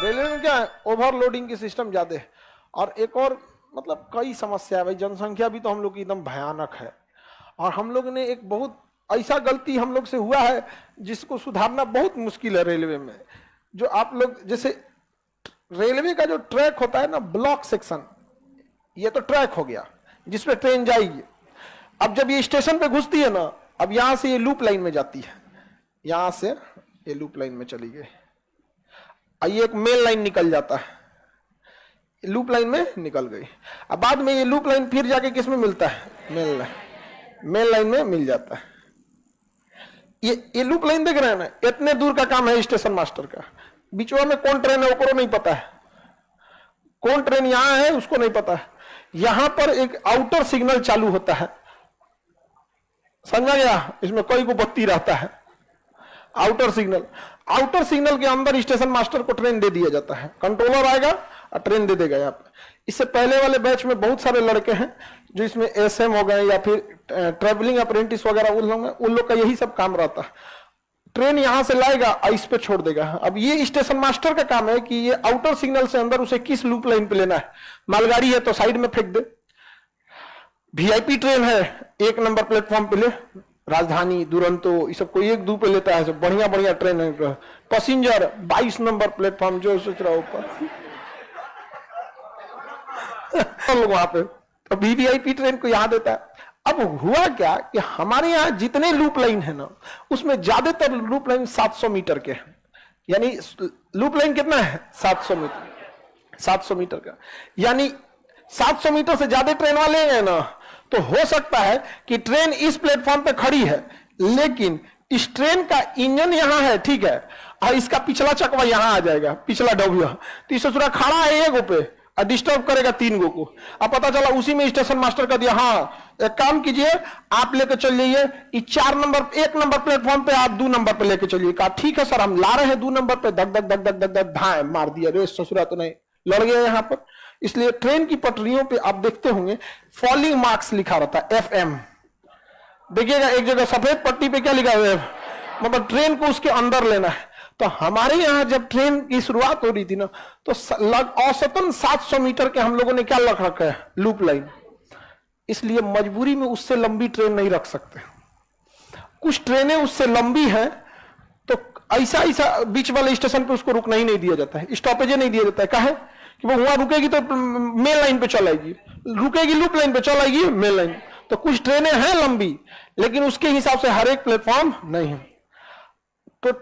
Railway में क्या है, ओवरलोडिंग की सिस्टम ज्यादा है। और एक और मतलब कई समस्या है भाई, जनसंख्या भी तो हम लोग की एकदम भयानक है। और हम लोग ने एक बहुत ऐसा गलती हम लोग से हुआ है जिसको सुधारना बहुत मुश्किल है रेलवे में। जो आप लोग जैसे रेलवे का जो ट्रैक होता है ना, ब्लॉक सेक्शन, ये तो ट्रैक हो गया जिसपे ट्रेन जाएगी। अब जब ये स्टेशन पे घुसती है ना, अब यहां से ये लूप लाइन में जाती है, यहां से ये लूप लाइन में चली गई, ये एक मेन लाइन निकल जाता है, लूप लाइन में निकल गई। अब बाद में ये लूप लाइन फिर जाके किस में मिलता है, मेन लाइन में मिल जाता है। ये लूप लाइन देख रहे हैं ना, इतने दूर का काम है स्टेशन मास्टर का। बीचवा में कौन ट्रेन है उसको नहीं पता है, कौन ट्रेन यहां है उसको नहीं पता है। यहां पर एक आउटर सिग्नल चालू होता है, समझा गया, इसमें कोई को बत्ती रहता है, आउटर सिग्नल के अंदर स्टेशन मास्टर को ट्रेन दे दिया जाता है। कंट्रोलर आएगा और ट्रेन दे देगा यहाँ पे। इससे पहले वाले बैच में बहुत सारे लड़के हैं जो इसमें एसएम हो गए या फिर ट्रेवलिंग अप्रेंटिस वगैरह, उन लोग का यही सब काम रहता है। ट्रेन यहां से लाएगा और इस पे छोड़ देगा। अब ये स्टेशन मास्टर का काम है कि ये आउटर सिग्नल से अंदर उसे किस लूप लाइन पे लेना है। मालगाड़ी है तो साइड में फेंक दे, वीआईपी ट्रेन है 1 नंबर प्लेटफॉर्म पे ले, राजधानी, दुरंतो, ये सब कोई 1-2 पे लेता है, सब बढ़िया बढ़िया ट्रेन है। पैसेंजर 22 नंबर प्लेटफॉर्म, जो सोच रहा ऊपर लोग वहां पे तो वीवीआईपी ट्रेन को यहां देता है। अब हुआ क्या कि हमारे यहां जितने लूप लाइन है ना, उसमें ज्यादातर लूप लाइन 700 मीटर के हैं। यानी लूप लाइन कितना है, 700 मीटर, 700 मीटर का। यानी 700 मीटर से ज्यादा ट्रेन वाले हैं ना, तो हो सकता है कि ट्रेन इस प्लेटफॉर्म पे खड़ी है, लेकिन इस ट्रेन का इंजन यहां है, ठीक है, और इसका पिछला चकवा यहां आ जाएगा, पिछला डब्बा, तो इसे पूरा खड़ा है एगो पे और डिस्टर्ब करेगा 3 गो को। अब पता चला उसी में स्टेशन मास्टर का दिया, हाँ एक काम कीजिए, आप लेकर चल जाइए 1 नंबर प्लेटफॉर्म पे, आप 2 नंबर पे लेकर चलिए। कहा ठीक है सर, हम ला रहे हैं 2 नंबर पे। धक धक धक धक धक धक धाए मार दिया, रे ससुरा तो नहीं, लड़ गया यहां पर। इसलिए ट्रेन की पटरियों पे आप देखते होंगे फॉलिंग मार्क्स लिखा रहता है, FM। देखिएगा एक जगह सफेद पट्टी पे क्या लिखा हुआ है, मतलब ट्रेन को उसके अंदर लेना है। तो हमारे यहां जब ट्रेन की शुरुआत हो रही थी ना, तो औसतन 700 मीटर के हम लोगों ने क्या रख रखा है, लूप लाइन। इसलिए मजबूरी में उससे लंबी ट्रेन नहीं रख सकते। कुछ ट्रेनें उससे लंबी हैं तो ऐसा बीच वाले स्टेशन पे उसको रुकना ही नहीं दिया जाता है, स्टॉपेज नहीं दिया जाता है। काहे कि वो वहां रुकेगी तो मेन लाइन पे चल आएगी, रुकेगी लूप लाइन पे चल आएगी मेन लाइन। तो कुछ ट्रेनें हैं लंबी, लेकिन उसके हिसाब से हर एक प्लेटफॉर्म नहीं है। तो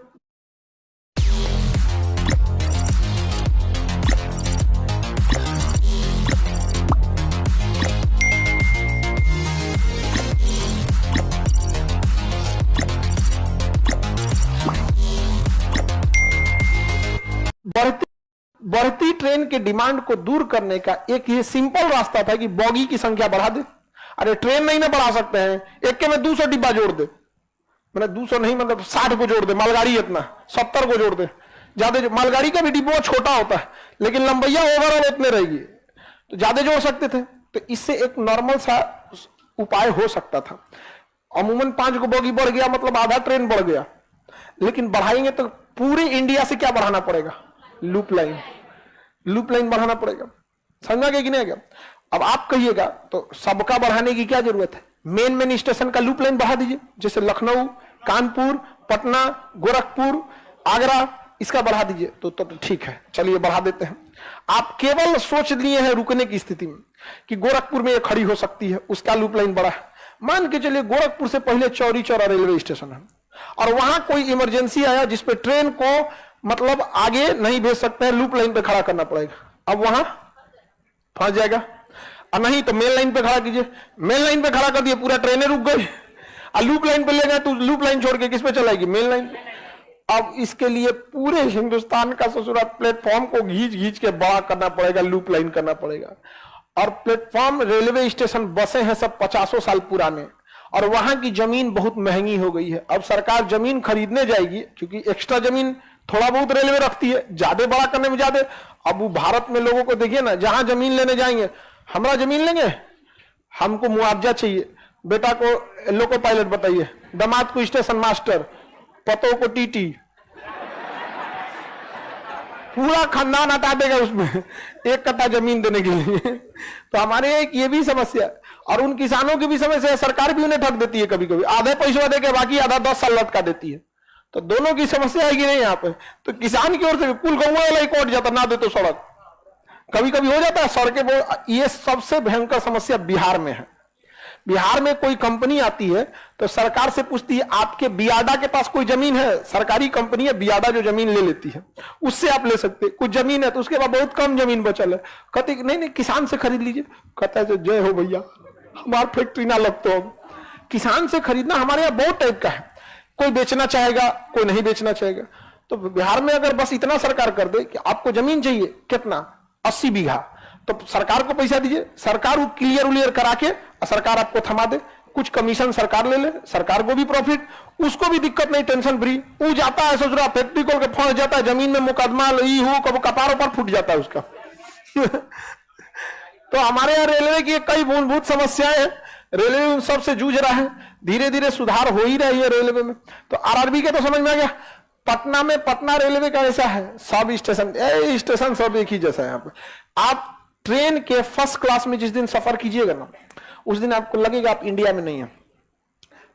बढ़ती ट्रेन के डिमांड को दूर करने का एक ये सिंपल रास्ता था कि बॉगी की संख्या बढ़ा दे। अरे ट्रेन नहीं ना बढ़ा सकते हैं, एक के में 200 डिब्बा जोड़ दे, मैंने 200 नहीं मतलब 60 को जोड़ दे, मालगाड़ी इतना 70 को जोड़ दे। ज्यादा मालगाड़ी का भी डिब्बा छोटा होता है, लेकिन लंबैया ओवरऑल इतने रहेगी, तो ज्यादा जोड़ सकते थे। तो इससे एक नॉर्मल सा उपाय हो सकता था। अमूमन 5 को बॉगी बढ़ गया मतलब आधा ट्रेन बढ़ गया, लेकिन बढ़ाएंगे तो पूरे इंडिया से क्या बढ़ाना पड़ेगा, लूप लाइन बढ़ाना पड़ेगा। समझा गया कि नहीं गया? अब आप कहिएगा तो सबका बढ़ाने की क्या जरूरत है, मेन स्टेशन का लूप लाइन बढ़ा दीजिए, जैसे लखनऊ, कानपुर, पटना, गोरखपुर, आगरा, इसका बढ़ा दीजिए तो ठीक है, चलिए बढ़ा देते हैं। आप केवल सोच लिए हैं रुकने की स्थिति में कि गोरखपुर में ये खड़ी हो सकती है, उसका लूप लाइन बढ़ा है। मान के चलिए गोरखपुर से पहले चौरी चौरा रेलवे स्टेशन है और वहां कोई इमरजेंसी आया जिसपे ट्रेन को मतलब आगे नहीं भेज सकते हैं, लूप लाइन पे खड़ा करना पड़ेगा। अब वहां फंस जाएगा, और नहीं तो मेन लाइन पे खड़ा कीजिए। मेन लाइन पे खड़ा कर दिए, पूरा ट्रेनें रुक गई, और लूप लाइन पे ले गए तो लूप लाइन छोड़ के किस पे चलाएगी, मेन लाइन पे। अब इसके लिए पूरे हिंदुस्तान का ससुरा प्लेटफॉर्म को घींच के बड़ा करना पड़ेगा, लूप लाइन करना पड़ेगा। और प्लेटफॉर्म रेलवे स्टेशन बसें हैं सब 50 साल पुराने, और वहां की जमीन बहुत महंगी हो गई है। अब सरकार जमीन खरीदने जाएगी, क्योंकि एक्स्ट्रा जमीन थोड़ा बहुत रेलवे रखती है, ज्यादा बड़ा करने में ज्यादा। अब वो भारत में लोगों को देखिए ना, जहां जमीन लेने जाएंगे, हमरा जमीन लेंगे, हमको मुआवजा चाहिए, बेटा को लोको पायलट बताइए, दामाद को स्टेशन मास्टर, पतों को टीटी, पूरा खानदान हटा देगा उसमें एक कट्टा जमीन देने के लिए। तो हमारे एक ये भी समस्या है, और उन किसानों की भी समस्या है, सरकार भी उन्हें ठग देती है कभी कभी, आधे पैसा देके बाकी आधा 10 साल लटका देती है। तो दोनों की समस्या है कि नहीं यहाँ पे। तो किसान की ओर से कुल गौवा वाला ही कोट जाता, ना दे तो सड़क, कभी कभी हो जाता है सड़कें। ये सबसे भयंकर समस्या बिहार में है। बिहार में कोई कंपनी आती है तो सरकार से पूछती है आपके बियाडा के पास कोई जमीन है, सरकारी कंपनी है बियाडा जो जमीन ले लेती है, उससे आप ले सकते हैं। कुछ जमीन है तो उसके बाद बहुत कम जमीन बचल है, कहते नहीं नहीं किसान से खरीद लीजिए। कहता है जय हो भैया, हमारी फैक्ट्री ना लग तो। किसान से खरीदना हमारे यहाँ बहुत टाइप का है, कोई बेचना चाहेगा कोई नहीं बेचना चाहेगा। तो बिहार में अगर बस इतना सरकार कर दे कि आपको जमीन चाहिए कितना 80 बीघा, तो सरकार को पैसा दीजिए, सरकार वो क्लियर करा के सरकार आपको थमा दे, कुछ कमीशन सरकार ले ले, सरकार को भी प्रॉफिट, उसको भी दिक्कत नहीं, टेंशन फ्री। वो जाता है सोच रहा फैक्ट्री खोल के फंस जाता है, जमीन में मुकदमा कब कपारों पर फूट जाता है उसका। तो हमारे यहाँ रेलवे की कई मूलभूत समस्याएं हैं, रेलवे उन सबसे जूझ रहा है, धीरे धीरे सुधार हो ही रही है रेलवे में। तो आरआरबी के तो समझ में आ गया। पटना में पटना रेलवे का ऐसा है, सब स्टेशन सब एक ही जैसा है। यहाँ पे आप ट्रेन के फर्स्ट क्लास में जिस दिन सफर कीजिएगा ना, उस दिन आपको लगेगा आप इंडिया में नहीं है।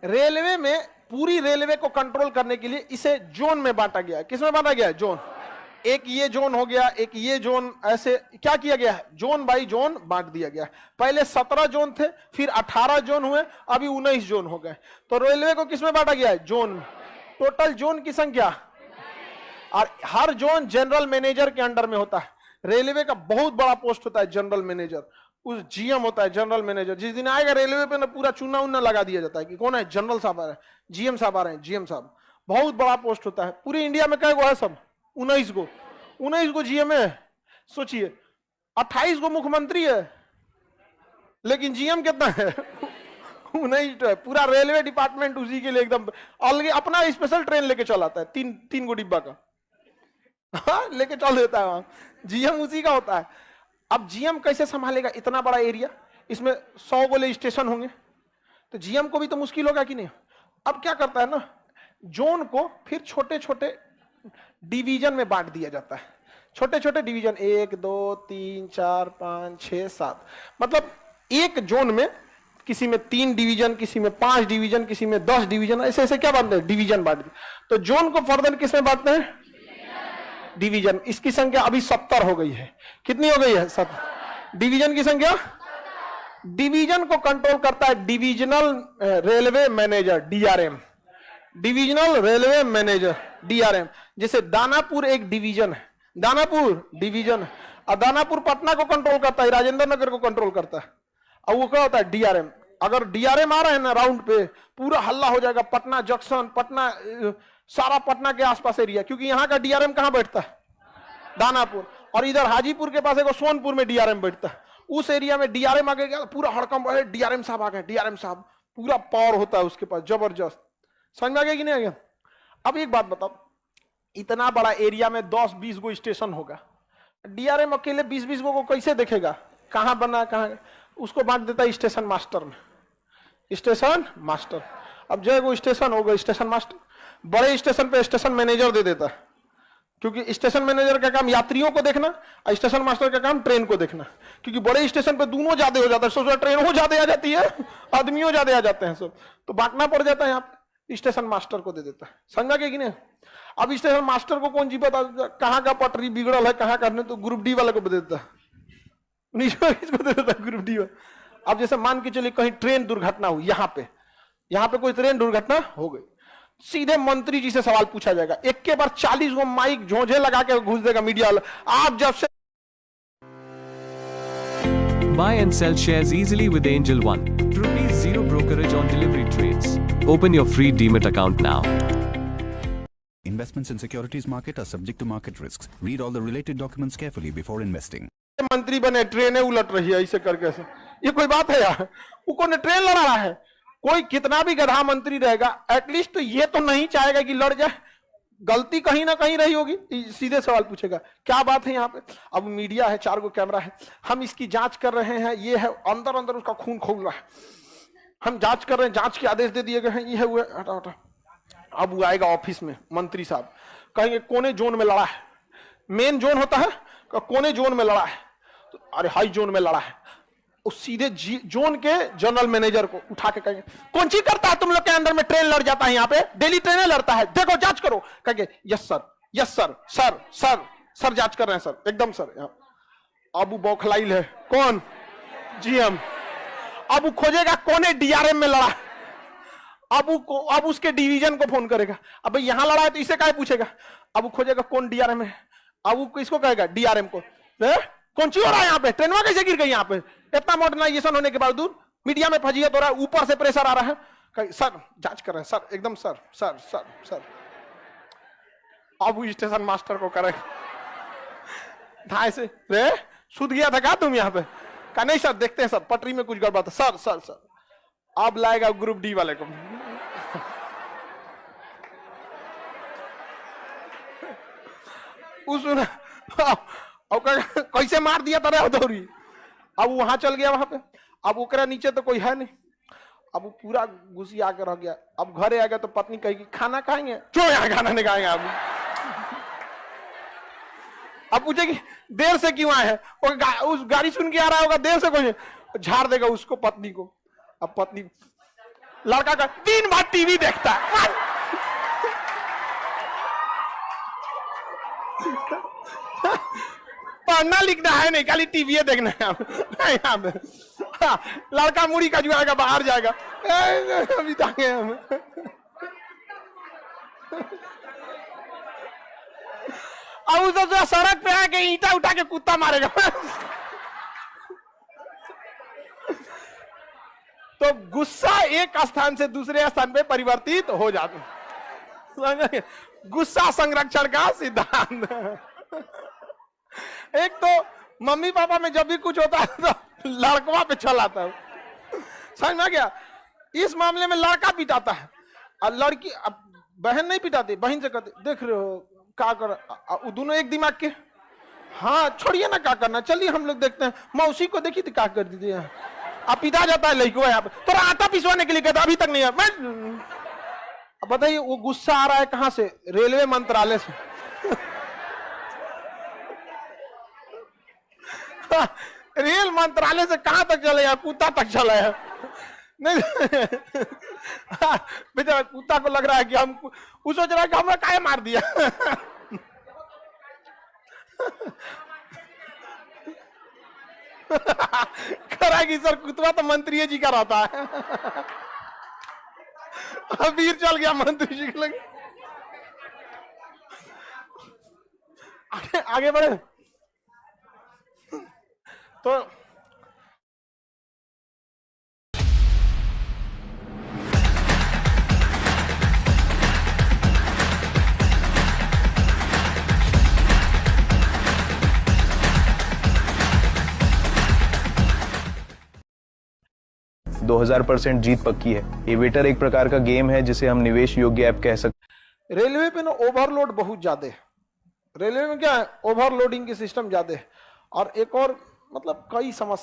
रेलवे में पूरी रेलवे को कंट्रोल करने के लिए इसे जोन में बांटा गया है। किसमें बांटा गया है? जोन। एक ये जोन हो गया, एक ये जोन, ऐसे क्या किया गया है, जोन बाई जोन बांट दिया गया। पहले 17 जोन थे, फिर 18 जोन हुए, अभी 19 जोन हो गए। तो रेलवे को किसमें बांटा गया है? जोन में। टोटल जोन की संख्या, और हर जोन जनरल मैनेजर के अंडर में होता है। रेलवे का बहुत बड़ा पोस्ट होता है जनरल मैनेजर, उस जीएम होता है जनरल मैनेजर। जिस दिन आएगा रेलवे पे ना पूरा चूना उन्ना लगा दिया जाता है कि कौन है, जनरल साहब आ रहे हैं, जीएम साहब आ रहे हैं, जीएम साहब। बहुत बड़ा पोस्ट होता है। पूरी इंडिया में कई गो है? सब 19 गो। 19 गो जीएम है, सोचिए। 28 गो मुख्यमंत्री है, लेकिन जीएम कितना है? 19 है। पूरा रेलवे डिपार्टमेंट उसी के लिए एकदम अलग अपना स्पेशल ट्रेन लेके चल आता है, तीन गो डिब्बा का। हाँ, लेके चल देता है वहां, जीएम उसी का होता है। अब जीएम कैसे संभालेगा इतना बड़ा एरिया? इसमें 100 गोले स्टेशन होंगे, तो जीएम को भी तो मुश्किल होगा कि नहीं। अब क्या करता है ना, जोन को फिर छोटे छोटे डिवीजन में बांट दिया जाता है। छोटे छोटे डिवीजन, 1 2 3 4 5 6 7, मतलब एक जोन में किसी में 3 डिवीजन, किसी में 5 डिवीजन, किसी में 10 डिवीजन, ऐसे ऐसे क्या बांटते हैं? डिवीजन बांट दिए। तो जोन को फर्दर किसमें बांटते हैं? डिवीजन। इसकी संख्या अभी 70 हो गई है। कितनी हो गई है? 70। डिवीजन की संख्या, डिवीजन को कंट्रोल करता है divisional railway manager, DRM. Divisional railway manager, DRM. जैसे दानापुर एक डिवीजन है, दानापुर डिवीजन है, और दानापुर पटना को कंट्रोल करता है, राजेंद्र नगर को कंट्रोल करता है। और वो क्या होता है? डीआरएम। अगर डीआरएम आ रहे हैं ना राउंड पे, पूरा हल्ला हो जाएगा, पटना जंक्शन, पटना सारा पटना के आसपास एरिया, क्योंकि यहाँ का डीआरएम कहाँ बैठता है? दानापुर। और इधर हाजीपुर के पास एक सोनपुर में डीआरएम बैठता है। उस एरिया में डीआरएम आ गया, पूरा हड़कंप है, डीआरएम साहब आ गए, डीआरएम साहब, पूरा पावर होता है उसके पास, जबरदस्त। समझ में आ गया कि नहीं आ गया? अब एक बात बताओ, इतना बड़ा एरिया में 10-20 गो स्टेशन होगा, डीआरएम अकेले 20-20 गो को कैसे देखेगा? कहां बना कहां? उसको बांट देता है स्टेशन मास्टर में, स्टेशन मास्टर। अब जो वो स्टेशन होगा स्टेशन मास्टर, बड़े स्टेशन पे स्टेशन मैनेजर दे देता है, क्योंकि स्टेशन मैनेजर का काम यात्रियों को देखना और स्टेशन मास्टर का काम ट्रेन को देखना। क्योंकि बड़े स्टेशन पे दोनों ज्यादा हो जाता है, सोचो ट्रेन हो ज्यादा आ जाती है, आदमियों ज्यादा आ जाते हैं सब, तो बांटना पड़ जाता है। यहाँ स्टेशन मास्टर को दे देता है। समझा के कि नहीं? अब स्टेशन मास्टर को कौन जी बता कहाँ का पटरी बिगड़ल है, कहाँ का, तो ग्रुप डी वाले को दे देता है, किसको दे देता है? ग्रुप डी वाला। अब जैसे मान के चलिए कहीं ट्रेन दुर्घटना हुई, यहाँ पे कोई ट्रेन दुर्घटना हो गई, सीधे मंत्री जी से सवाल पूछा जाएगा। एक के बार 40 गो माइक झोंझे लगा के घुस देगा मीडिया वाला। आप जब से Buy and sell shares easily with Angel One. ₹0 brokerage on delivery trades. Open your free Demat account now. Investments in securities market are subject to market risks. Read all the related documents carefully before investing. मंत्री बने, ट्रेनें उलट रही है ऐसे करके से, ये कोई बात है यार? वो कौन ट्रेन लड़ा रहा है? कोई कितना भी गधा मंत्री रहेगा, एटलीस्ट तो ये तो नहीं चाहेगा कि लड़ जाए, गलती कहीं ना कहीं रही होगी, सीधे सवाल पूछेगा क्या बात है यहाँ पे। अब मीडिया है, 4 गो कैमरा है, हम इसकी जांच कर रहे हैं, ये है, अंदर अंदर उसका खून खोल रहा है, हम जांच कर रहे हैं, जांच के आदेश दे दिए गए हैं, ये है वो है, हटा हटा। अब वो आएगा ऑफिस में, मंत्री साहब कहेंगे कोने जोन में लड़ा है, मेन जोन होता है, कोने जोन में लड़ा है, तो अरे हाई जोन में लड़ा है, उस सीधे जोन के जनरल मैनेजर को उठा के कहेंगे कौन सी करता है तुम लोग के अंदर में ट्रेन लड़ जाता है, यहाँ पे डेली ट्रेन लड़ता है, देखो जांच करो। कहेंगे yes sir, yes sir, sir sir sir जांच कर रहे हैं सर, एकदम सर। अबू बौखलाइल है, कौन? जीएम। अब वो खोजेगा कौन डीआरएम में लड़ा, अब उसके डिवीजन को फोन करेगा, अब यहां लड़ा है तो इसे क्या पूछेगा, अब वो खोजेगा कौन डीआरएम है, अब वो किसको कहेगा, डीआरएम को, कौन सी हो रहा है यहाँ पे, ट्रेन कैसे गिर गई यहाँ पे, इतना मॉडर्नाइजेशन होने के बावजूद मीडिया में फजीयत हो रहा है, ऊपर से प्रेशर आ रहा है, सर जांच कर रहे हैं सर, एकदम सर सर सर सर। अब वो स्टेशन मास्टर को करेगा ढाई से, रे सुध गया था क्या तुम यहाँ पे, कहा नहीं सर देखते हैं सर, पटरी में कुछ गड़बड़ था सर सर सर। अब लाएगा ग्रुप डी वाले को, कैसे मार दिया था रे, अब वहां चल गया वहां पे, अब ओकरा नीचे तो कोई है नहीं, अब वो पूरा घुसिया के रह गया। अब घरे आ गया तो पत्नी कहेगी खाना खाएंगे, क्यों यहाँ खाना नहीं खाएंगे आप, अब पूछेगी देर से क्यों आए हैं, उस गाड़ी सुन के आ रहा होगा, देर से कोई झाड़ देगा उसको पत्नी को। अब पत्नी लड़का का 3 बार टीवी देखता है, पढ़ना लिखना है नहीं, खाली टीवी देखना है यहाँ पे। लड़का मुड़ी का जुआएगा, बाहर जाएगा, अभी तक हम अब उसे सड़क पे आके ईंटा उठा के कुत्ता मारेगा। तो गुस्सा एक स्थान से दूसरे स्थान पे परिवर्तित हो जाता है, गुस्सा संरक्षण का सिद्धांत। एक तो मम्मी पापा में जब भी कुछ होता है तो लड़कवा पे चल आता है, समझ में आ गया। इस मामले में लड़का पिटाता है और लड़की, अब बहन नहीं पिटाती, बहन से कहते देख रहे हो क्या कर, दोनों एक दिमाग के, हाँ छोड़िए ना क्या करना, चलिए हम लोग देखते हैं, मौसी को देखी थी क्या कर दी थी, अब पिटा जाता है लड़को यहाँ पे, तो आटा पिसवाने के लिए कहता अभी तक नहीं है। अब बताइए वो गुस्सा आ रहा है कहां से, रेलवे मंत्रालय से। रेल मंत्रालय से कहां तक चले, कुत्ता तक चला है नहीं। बेचारा कुत्ता को लग रहा है कि हम, वो सोच रहा है कि हमें काहे मार दिया। कराएगी सर, कुत्ता तो मंत्री जी का रहता है। वीर चल गया मंत्री जी के लगे। आगे बढ़े तो दो 2000% जीत पक्की है। एवेटर एक प्रकार का गेम है जिसे हम निवेश योग्य ऐप कह सकते। रेलवे पे ना ओवरलोड बहुत ज्यादा है, रेलवे में क्या है ओवरलोडिंग की सिस्टम ज्यादा है, और एक और मतलब कई समस्या